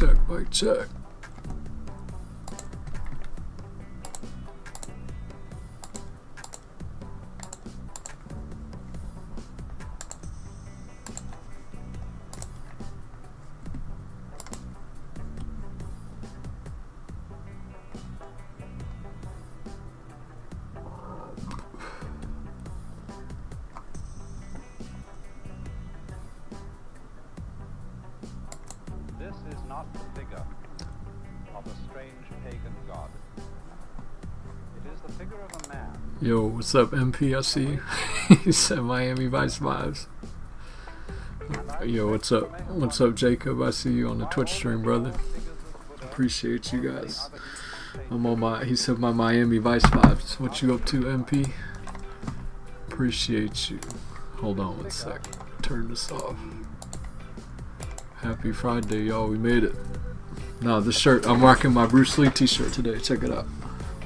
check, mic check. This is not the figure of a strange pagan god. It is the figure of a man. Yo, what's up, MP? I see you. He said Miami Vice vibes. Yo, what's up? What's up, Jacob? I see you on the Twitch stream, brother. Appreciate you guys. I'm on my, he said my Miami Vice vibes. What you up to, MP? Appreciate you. Hold on one sec. Turn this off. Happy Friday, y'all. We made it. No, this shirt, I'm rocking my Bruce Lee t-shirt today. Check it out.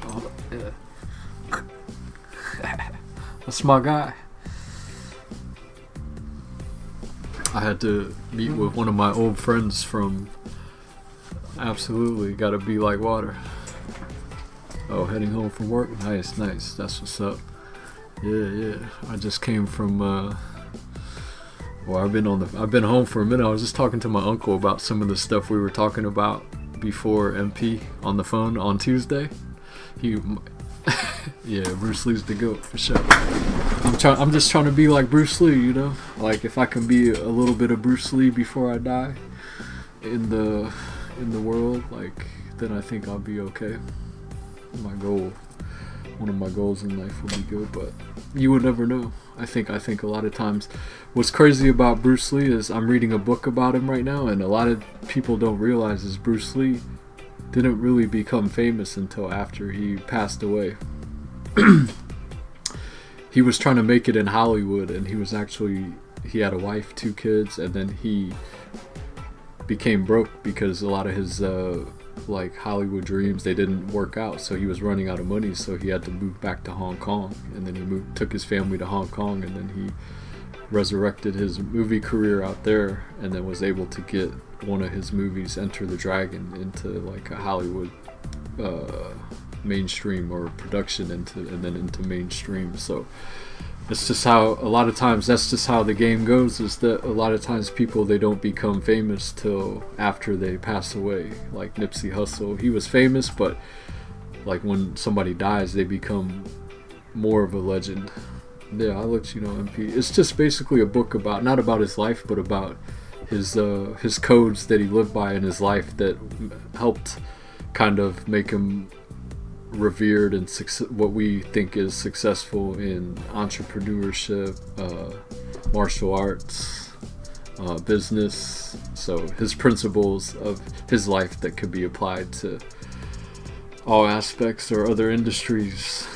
Oh, yeah. That's my guy. I had to meet with one of my old friends from absolutely gotta be like water. Oh, heading home from work? Nice, nice. That's what's up. Yeah. I just came from well, I've been home for a minute. I was just talking to my uncle about some of the stuff we were talking about before MP on the phone on Tuesday. Yeah, Bruce Lee's the GOAT for sure. I'm just trying to be like Bruce Lee, you know? Like if I can be a little bit of Bruce Lee before I die in the world, like then I think I'll be okay. One of my goals in life will be good, but you would never know. I think a lot of times what's crazy about Bruce Lee is I'm reading a book about him right now, and a lot of people don't realize is Bruce Lee didn't really become famous until after he passed away. He was trying to make it in Hollywood, and he had a wife, 2 kids, and then he became broke because a lot of his like Hollywood dreams, they didn't work out, so he was running out of money, so he had to move back to Hong Kong, and then he took his family to Hong Kong, and then he resurrected his movie career out there, and then was able to get one of his movies, Enter the Dragon, into like a Hollywood mainstream or production and then into mainstream. So it's just how a lot of times that's just how the game goes, is that a lot of times people, they don't become famous till after they pass away. Like Nipsey Hussle, he was famous, but like when somebody dies, they become more of a legend. Yeah, I'll let you know, MP. It's just basically a book about, not about his life, but about his codes that he lived by in his life that helped kind of make him revered and what we think is successful in entrepreneurship, martial arts, business. So his principles of his life that could be applied to all aspects or other industries.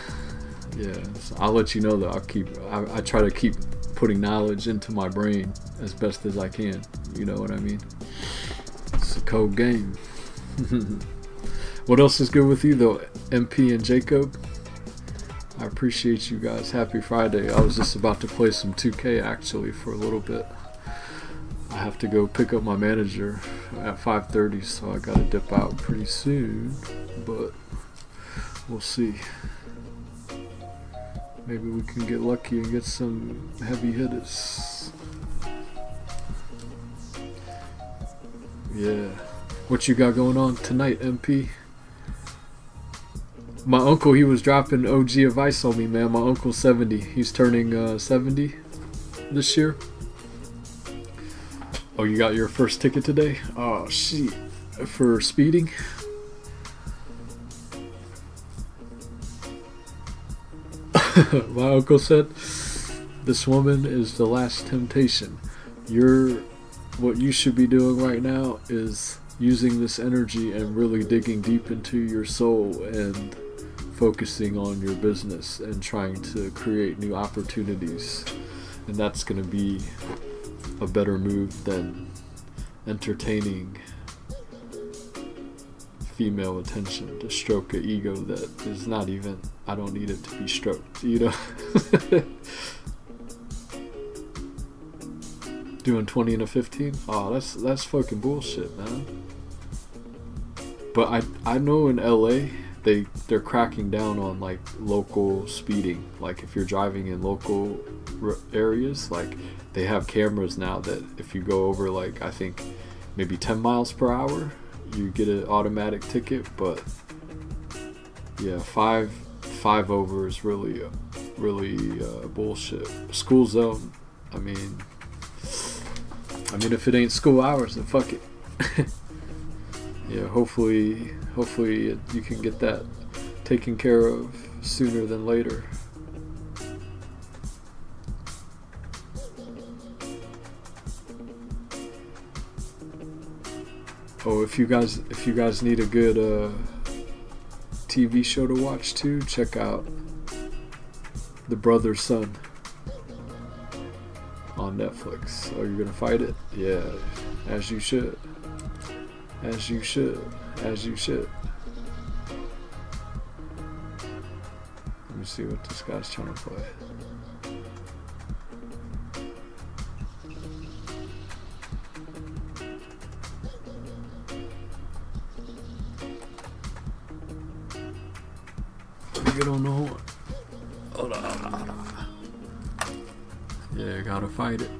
Yeah, so I'll let you know that I try to keep putting knowledge into my brain as best as I can. You know what I mean? It's a cold game. What else is good with you though, MP and Jacob? I appreciate you guys. Happy Friday. I was just about to play some 2K actually for a little bit. I have to go pick up my manager at 5:30, so I gotta dip out pretty soon, but we'll see. Maybe we can get lucky and get some heavy hitters. Yeah. What you got going on tonight, MP? My uncle, he was dropping OG advice on me, man. My uncle's 70. He's turning 70 this year. Oh, you got your first ticket today? Oh, shit. For speeding? My uncle said, this woman is the last temptation. What you should be doing right now is using this energy and really digging deep into your soul and focusing on your business and trying to create new opportunities. And that's going to be a better move than entertaining female attention to stroke an ego that is not even, I don't need it to be stroked, you know. Doing 20 and a 15? Oh, that's fucking bullshit, man. But I know in LA they're cracking down on like local speeding. Like if you're driving in local areas, like they have cameras now that if you go over like I think maybe 10 miles per hour, you get an automatic ticket. But yeah, five over is really bullshit. School zone. I mean, if it ain't school hours, then fuck it. Yeah, hopefully you can get that taken care of sooner than later. Oh, if you guys need a good TV show to watch too, check out The Brother's Son on Netflix. Oh, you're gonna fight it? Yeah, as you should. As you should. As you should. Let me see what this guy's trying to play. Get on the horn. Hold on. Yeah, gotta fight it.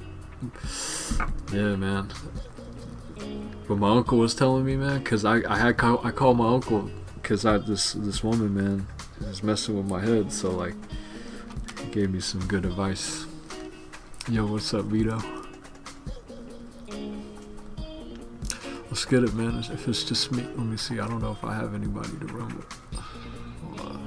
Yeah, man. But my uncle was telling me, man, because I called my uncle because this woman, man, is messing with my head. So like, he gave me some good advice. Yo, what's up, Vito? Let's get it, man. If it's just me, let me see. I don't know if I have anybody to run with. Hold on.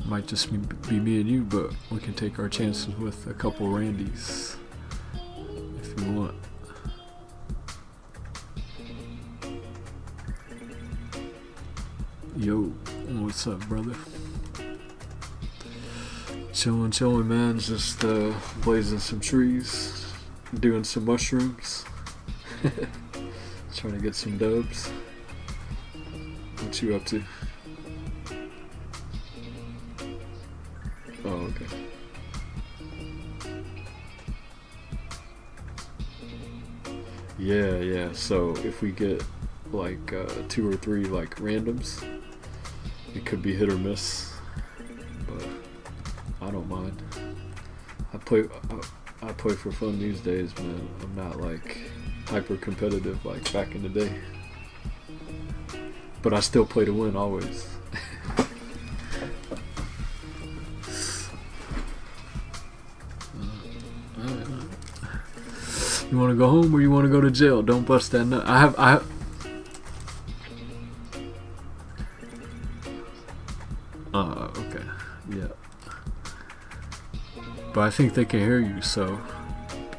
Might just be me and you, but we can take our chances with a couple Randys. If you want. Yo, what's up, brother? Chillin', man. Just blazing some trees, doing some mushrooms, trying to get some dubs. What you up to? Oh, okay. Yeah. So if we get like 2 or 3 like randoms, it could be hit or miss, but I don't mind. I play for fun these days, man. I'm not like hyper competitive like back in the day, but I still play to win always. You want to go home or you want to go to jail? Don't bust that nut. I have. Okay. Yeah. But I think they can hear you, so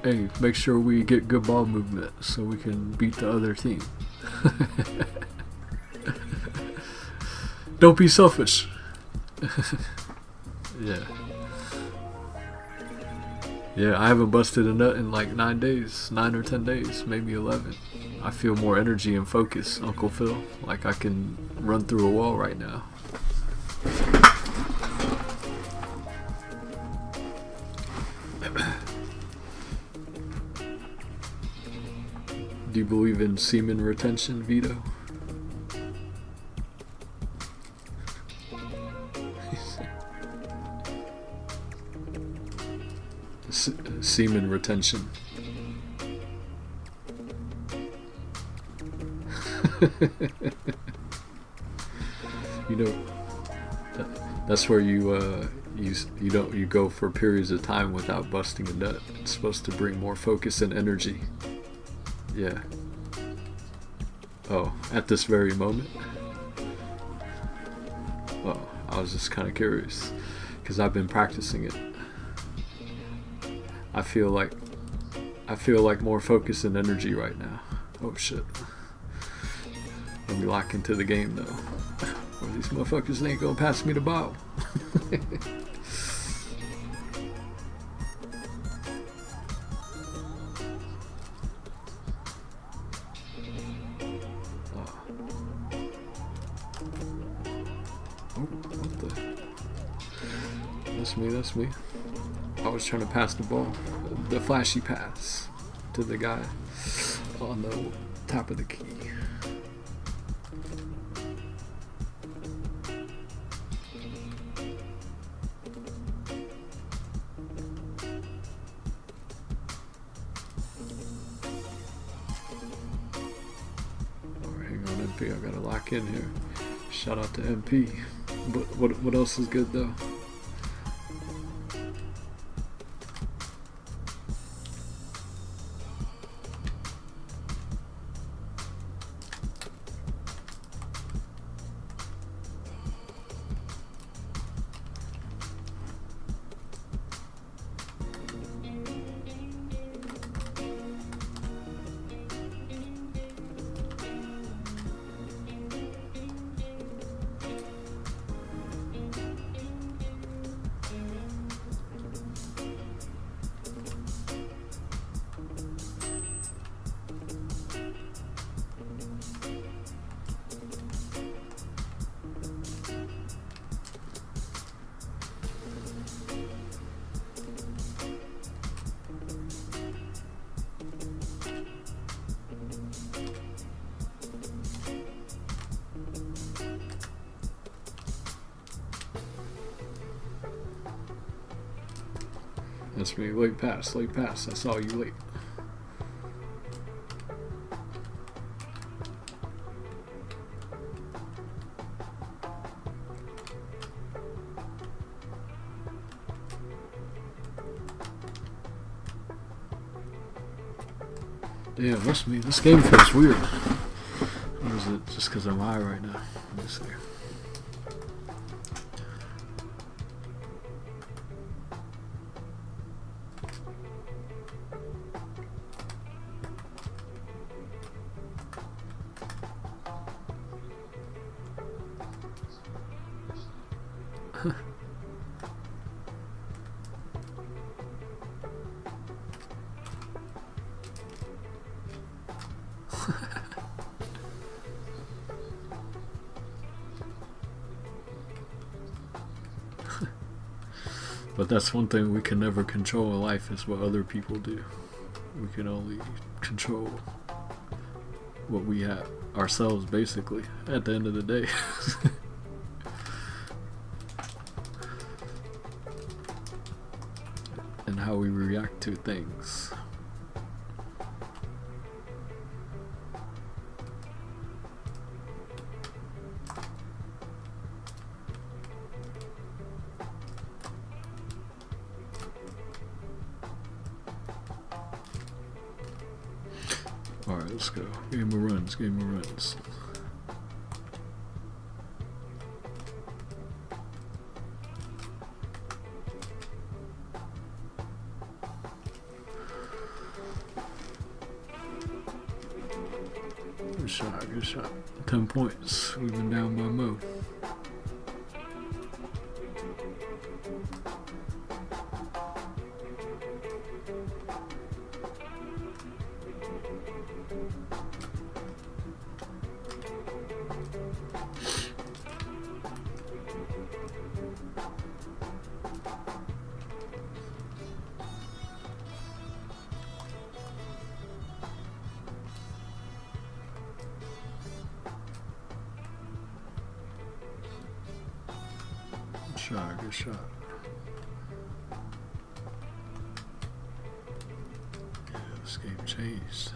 hey, make sure we get good ball movement so we can beat the other team. Don't be selfish. Yeah, I haven't busted a nut in like 9 days, 9 or 10 days, maybe 11. I feel more energy and focus, Uncle Phil. Like I can run through a wall right now. Do you believe in semen retention, Vito? Semen retention. You know, that's where you go for periods of time without busting a nut. It's supposed to bring more focus and energy. Yeah. Oh, at this very moment? Oh, I was just kind of curious because I've been practicing it. I feel like more focus and energy right now. Oh shit. Let me lock into the game though. Or these motherfuckers ain't gonna pass me the ball. What the? That's me. I was trying to pass the ball, the flashy pass to the guy. on the top of the key. I gotta lock in here. Shout out to MP. What else is good though? That's me. Late pass. I saw you late. Damn, that's me. This game feels weird. Or is it just because I'm high right now? Let me see. But that's one thing we can never control in life, is what other people do. We can only control what we have ourselves, basically, at the end of the day. And how we react to things. Alright, let's go. Game of runs. Good shot. 10 points. We've been down by Mo. Good shot. Yeah, this game changed.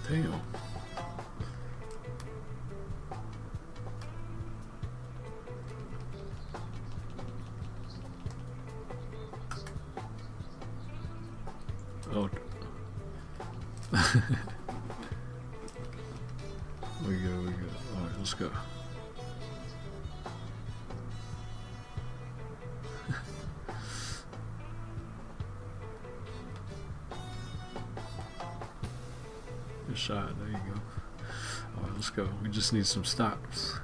Damn. Oh. we go. Alright, let's go. Good shot, there you go. Alright, let's go. We just need some stops.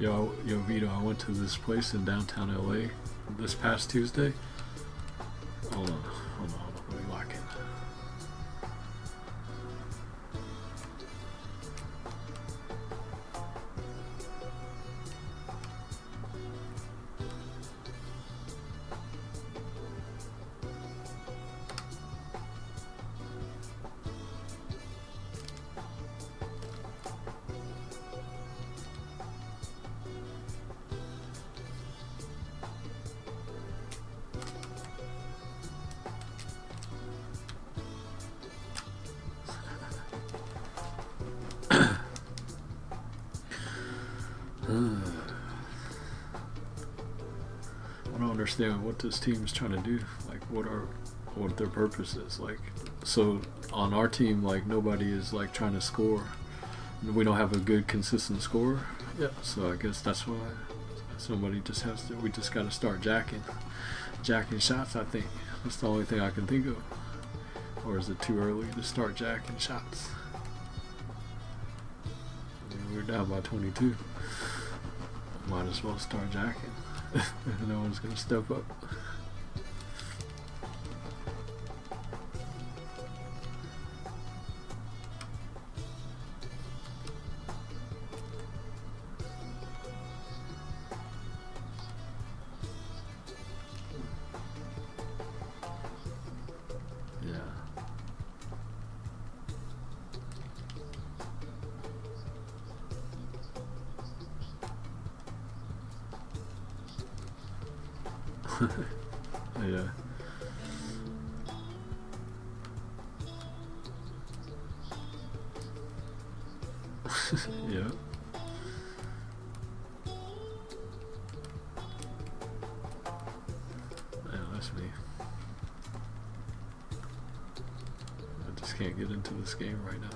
Yo, Vito, I went to this place in downtown LA this past Tuesday. Hold on. Let me lock in. I don't understand what this team is trying to do. Like, what their purpose is. Like, so on our team, like, nobody is like trying to score. We don't have a good consistent score. Yeah. So I guess that's why somebody just has to. We just got to start jacking shots. I think that's the only thing I can think of. Or is it too early to start jacking shots? I mean, we're down by 22. Might as well start jacking. No one's gonna step up. Yeah. Yeah. Yeah, that's me. I just can't get into this game right now.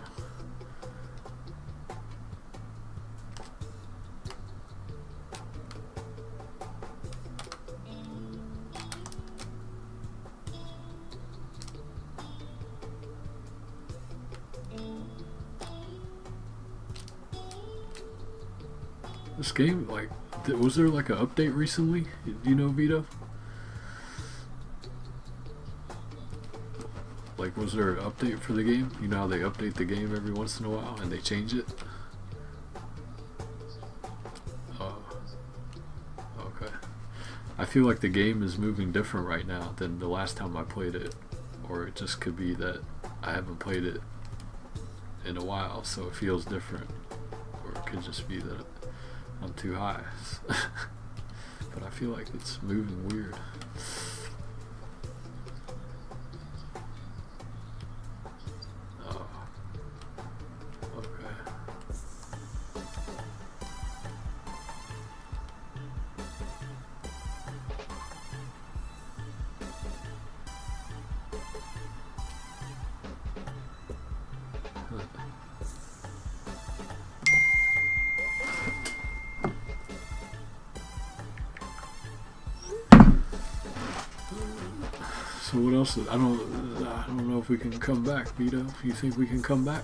This game, like, was there like an update recently? Do you know, Vito? Like, was there an update for the game? You know how they update the game every once in a while and they change it? Oh, okay. I feel like the game is moving different right now than the last time I played it. Or it just could be that I haven't played it in a while, so it feels different. Or it could just be that I'm too high. But I feel like it's moving weird. Oh. Okay. So what else? I don't know if we can come back, Vito. You think we can come back?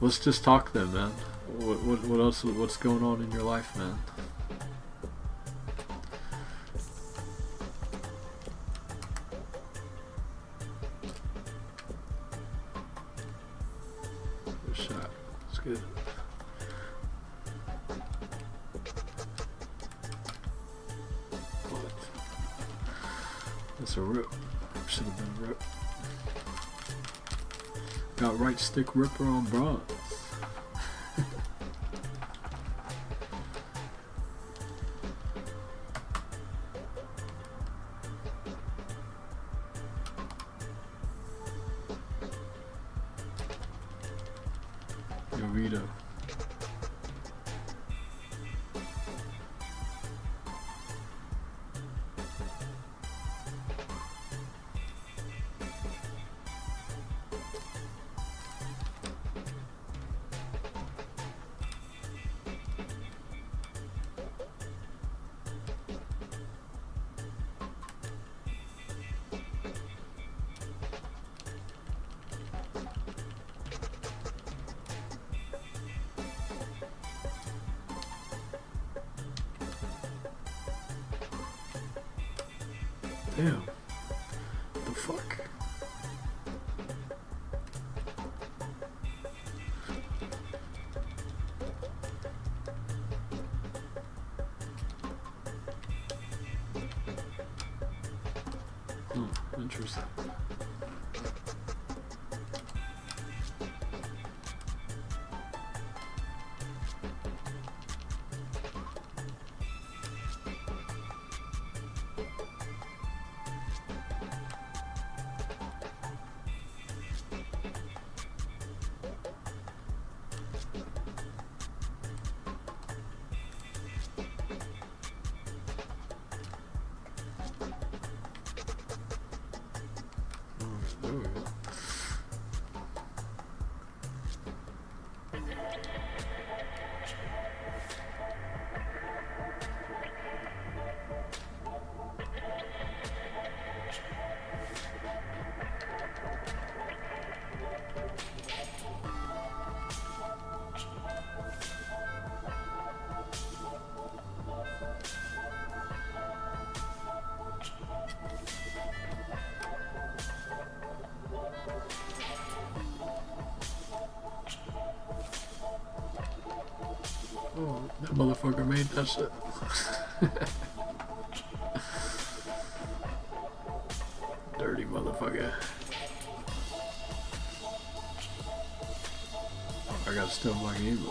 Let's just talk then, man. What else? What's going on in your life, man? Good shot. It's good. That's a rip. Should have been a rip. Got right stick ripper on bronze. Yorito. Damn. What the fuck? Oh, interesting. There we go. Oh, that motherfucker made that shit. Dirty motherfucker. I gotta steal my game.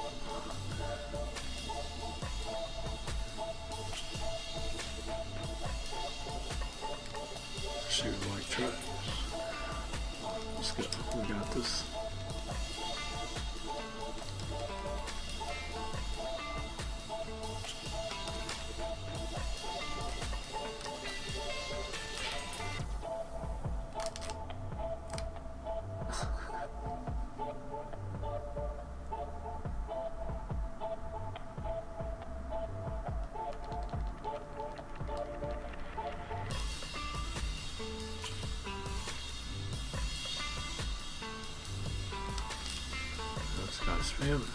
Shoot like trash. Let's go. We got this. This guy's spamming.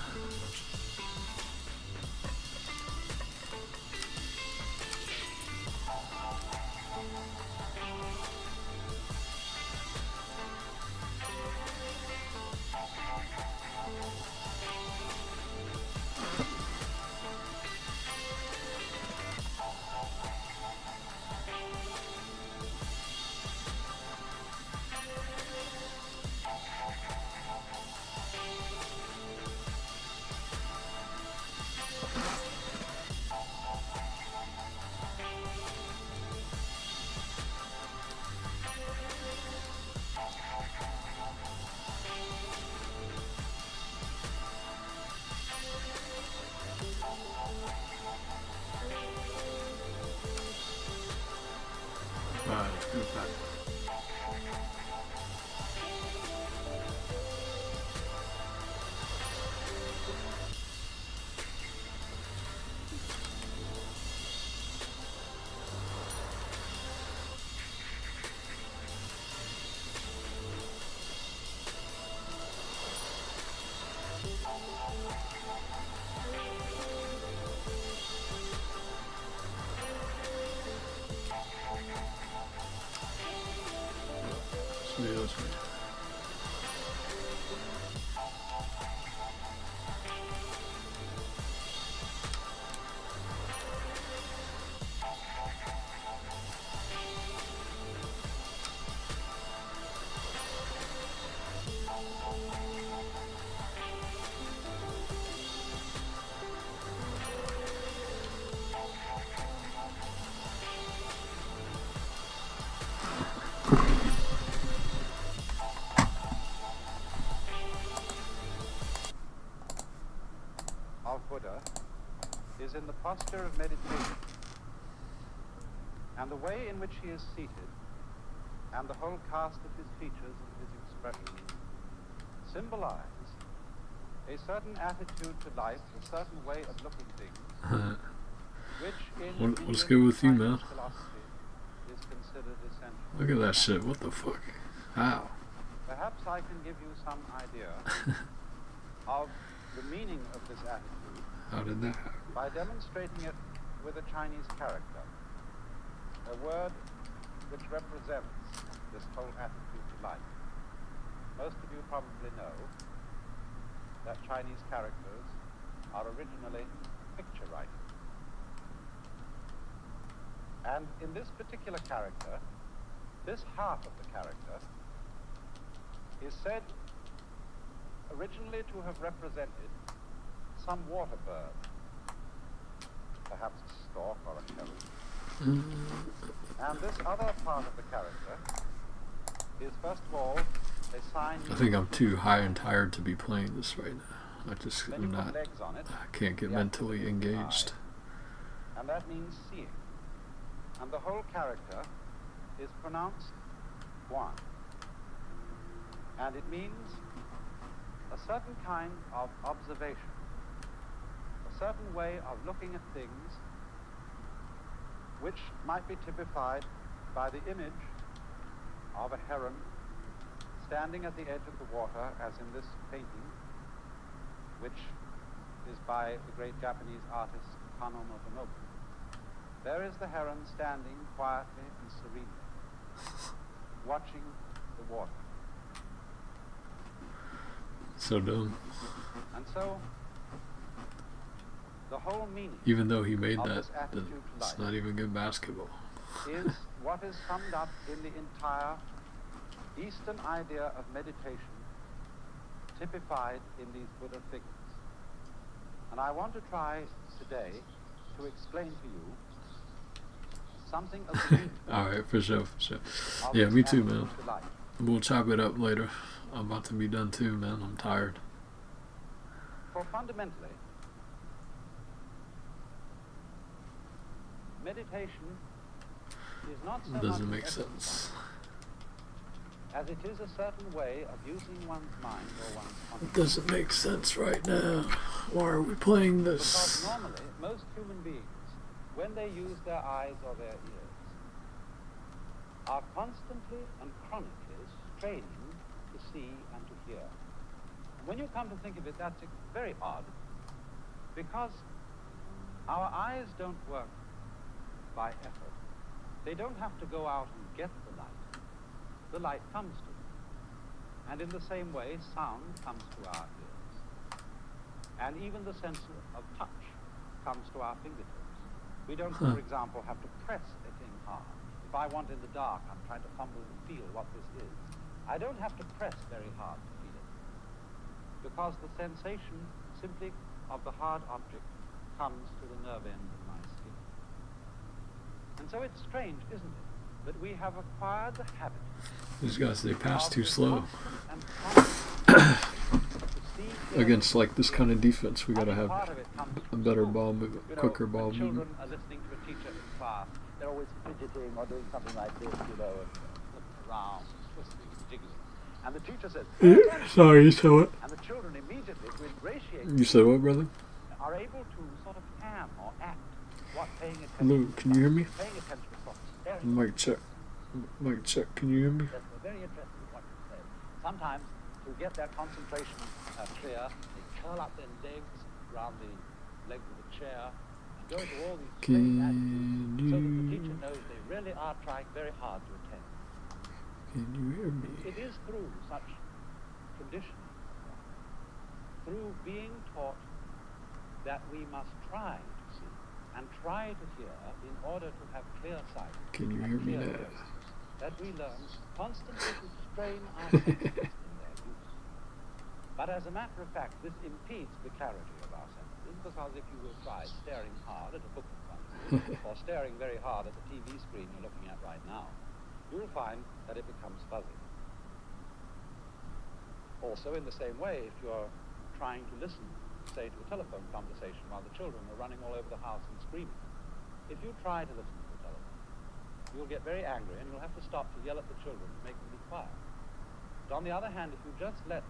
Let's go back. That's me. Buddha is in the posture of meditation, and the way in which he is seated, and the whole cast of his features and his expression symbolize a certain attitude to life, a certain way of looking things, which in what's good with you, man? philosophy is considered essential. Look at that shit. What the fuck? How? Perhaps I can give you some idea of the meaning of this attitude. How did that happen? By demonstrating it with a Chinese character, a word which represents this whole attitude to life. Most of you probably know that Chinese characters are originally picture writing. And in this particular character, this half of the character is said originally to have represented some water bird, perhaps a stork or a heron. And this other part of the character is, first of all, a sign... I think I'm too high and tired to be playing this right now. I'm not... I can't get mentally engaged. And that means seeing. And the whole character is pronounced Guan. And it means a certain kind of observation, a certain way of looking at things which might be typified by the image of a heron standing at the edge of the water, as in this painting, which is by the great Japanese artist Kano Motonobu. There is the heron standing quietly and serenely, watching the water. So dumb. And so, the whole meaning, even though he made of that, this attitude to it's life not even good basketball. is what is summed up in the entire Eastern idea of meditation, typified in these Buddha figures. And I want to try today to explain to you something of the meaning. Alright, for sure. Yeah, me too, man. We'll chop it up later. I'm about to be done too, man. I'm tired. For fundamentally, meditation is not so much Doesn't make exercise sense. as it is a certain way of using one's mind or one's It consciousness. doesn't make sense right now. Why are we playing Because this? normally, most human beings, when they use their eyes or their ears, are constantly and chronically straining to see and to hear. And when you come to think of it, that's very odd, because our eyes don't work by effort. They don't have to go out and get the light. The light comes to them. And in the same way, sound comes to our ears. And even the sense of touch comes to our fingertips. We don't, for example, have to press a thing hard. If I want in the dark, I'm trying to fumble and feel what this is. I don't have to press very hard to feel it, because the sensation simply of the hard object comes to the nerve end of my skin. And so it's strange, isn't it, that we have acquired the habit. These guys, they pass too slow. And Against like this kind of defense, we gotta have a better ball movement, quicker ball children movement. are listening to a teacher in class. They're always fidgeting or doing something like this, and looking around, twisting and jiggling. And the teacher says, Sorry, you said what? and the children immediately, to ingratiate, You said what, brother? are able to sort of ham or act what paying attention. Hello, can you hear me? Paying attention is what staring. Mic check. Mic check. Can you hear me? That's very interesting what you say. Sometimes, to get their concentration clear, they curl up their legs around the legs of the chair and go into all these strange attitudes, so that the teacher knows they really are trying very hard to attend. Can you hear me? It is through such conditioning, through being taught that we must try to see and try to hear in order to have clear sight. Can you and hear me clear now? ears, that we learn constantly to strain our senses in their use. But as a matter of fact, this impedes the clarity of our senses, because if you will try staring hard at a book in front of you, or staring very hard at the TV screen you're looking at right now, you will find that it becomes fuzzy. Also, in the same way, if you're trying to listen, say, to a telephone conversation while the children are running all over the house and screaming, if you try to listen to the telephone, you'll get very angry and you'll have to stop to yell at the children to make them be quiet. But on the other hand, if you just let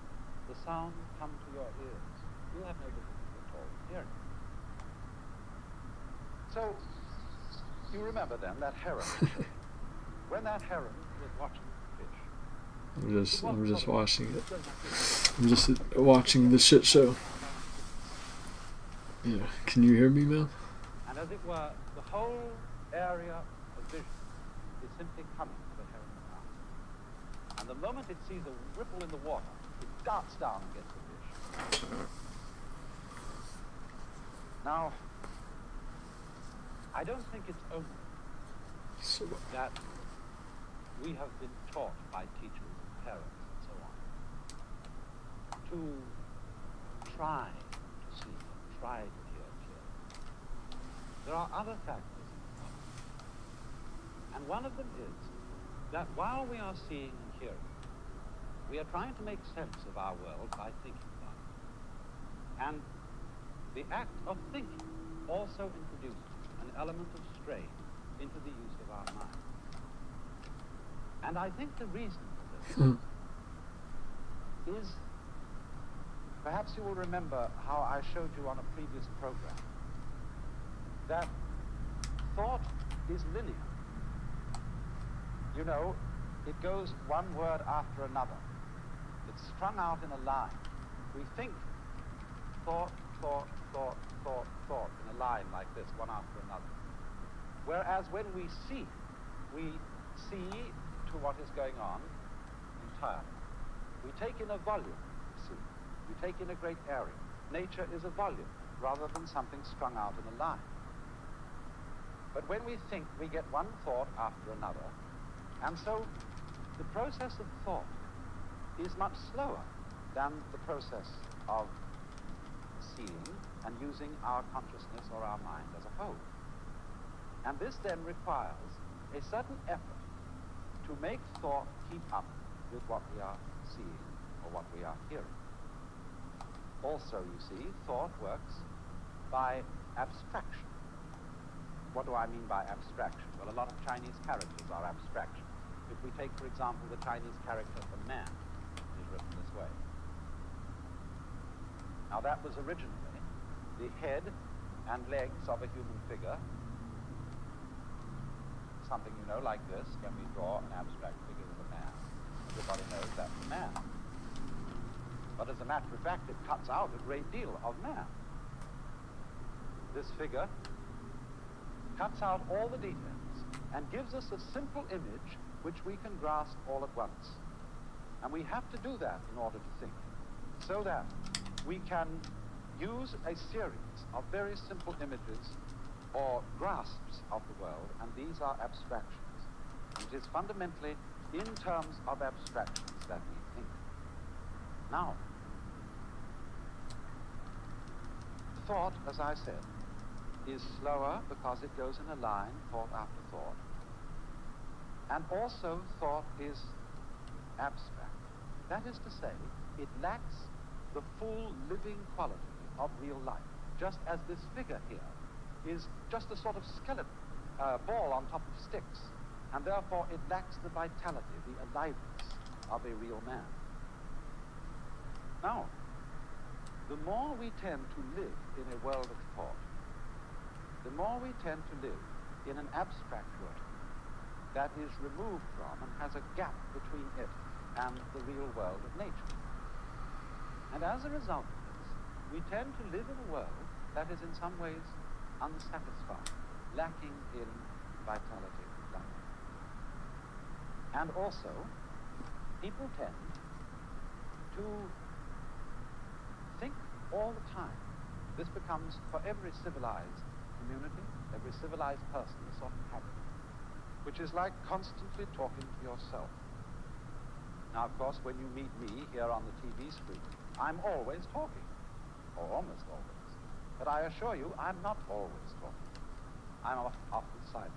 the sound come to your ears, you'll have no difficulty at all in hearing it. So, you remember then that heron. When that heron was watching the fish, I'm just watching it. I'm just watching the shit show. Yeah. Can you hear me, man? and as it were, the whole area of vision is simply coming to the heron now. And the moment it sees a ripple in the water, it darts down and gets the fish. Now, I don't think it's only that we have been taught by teachers and parents and so on to try to see, try to hear clearly. There are other factors involved. And one of them is that while we are seeing and hearing, we are trying to make sense of our world by thinking about it. And the act of thinking also introduces an element of strain into the use of our mind. And I think the reason for this is, perhaps you will remember how I showed you on a previous program, that thought is linear. You know, it goes one word after another. It's strung out in a line. We think thought, thought, thought, thought, thought in a line like this, one after another. Whereas when we see to what is going on entirely. We take in a volume, you see. We take in a great area. Nature is a volume rather than something strung out in a line. But when we think, we get one thought after another, and so the process of thought is much slower than the process of seeing and using our consciousness or our mind as a whole. And this then requires a certain effort to make thought keep up with what we are seeing or what we are hearing. Also, you see, thought works by abstraction. What do I mean by abstraction? Well, a lot of Chinese characters are abstractions. If we take, for example, the Chinese character for man, it is written this way. Now, that was originally the head and legs of a human figure, something, you know, like this. When we draw an abstract figure of a man, everybody knows that's a man. But as a matter of fact, it cuts out a great deal of man. This figure cuts out all the details and gives us a simple image which we can grasp all at once. And we have to do that in order to think, so that we can use a series of very simple images or grasps of the world, and these are abstractions. It is fundamentally in terms of abstractions that we think. Now, thought, as I said, is slower because it goes in a line, thought after thought. And also thought is abstract. That is to say, it lacks the full living quality of real life, just as this figure here is just a sort of skeleton, ball on top of sticks, and therefore it lacks the vitality, the aliveness of a real man. Now, the more we tend to live in a world of thought, the more we tend to live in an abstract world that is removed from and has a gap between it and the real world of nature. And as a result of this, we tend to live in a world that is in some ways unsatisfied, lacking in vitality and life. And also, people tend to think all the time. This becomes, for every civilized community, every civilized person, a sort of habit, which is like constantly talking to yourself. Now, of course, when you meet me here on the TV screen, I'm always talking, or almost always. But I assure you, I'm not always talking. I'm often silent,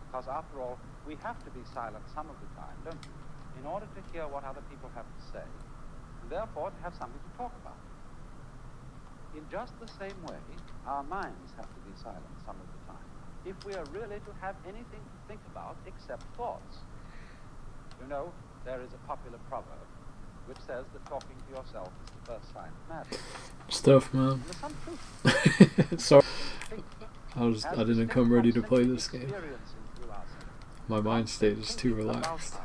because after all, we have to be silent some of the time, don't we, in order to hear what other people have to say, and therefore to have something to talk about. In just the same way, our minds have to be silent some of the time, if we are really to have anything to think about except thoughts. You know, there is a popular proverb which says that talking to yourself is the first sign of madness. Stuff, man. And there's some truth. Sorry. I didn't come ready to play this game. My mind state is too relaxed.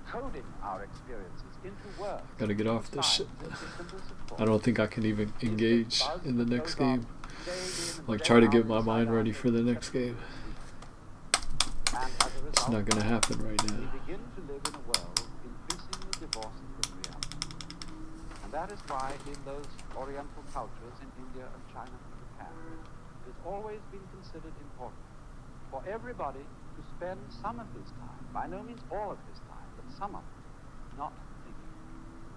Coding our experiences into words. Gotta get off this shit. I don't think I can even engage in the next game. Like, try to get my mind ready for the next game. And as a result, It's not going to happen right we now. begin to live in a world increasingly divorced from reality. And that is why in those Oriental cultures in India and China and Japan, it has always been considered important for everybody to spend some of his time, by no means all of his time, but some of it, not thinking,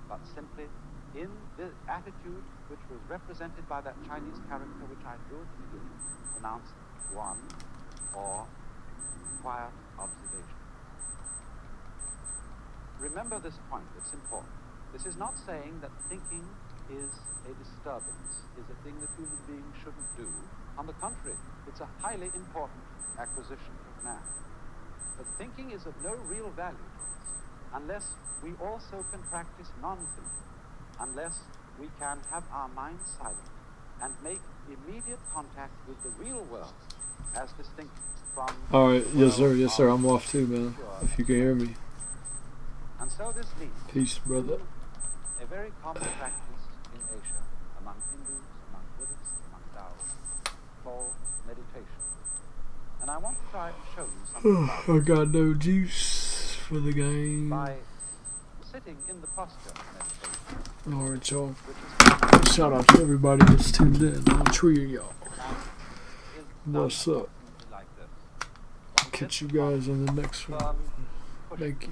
but simply in the attitude which was represented by that Chinese character which I drew at the beginning, pronounced one or quiet observation. Remember this point, it's important. This is not saying that thinking is a disturbance, is a thing that human beings shouldn't do. On the contrary, it's a highly important acquisition of man. But thinking is of no real value to us unless we also can practice non-thinking, unless we can have our minds silent and make immediate contact with the real world as distinct from... Alright, yes sir, I'm off too, man, if you can hear me. And so this leads Peace, brother. a very common practice in Asia, among Hindus, among Buddhists, among Taoists, called meditation. And I want to try and show you something about I got no juice for the game. by sitting in the posture of meditation, Alright, y'all. which is Shout out to everybody that's tuned in. All three of y'all. is What's done up? approximately like this. Catch you guys in the next one. Pushing Thank you.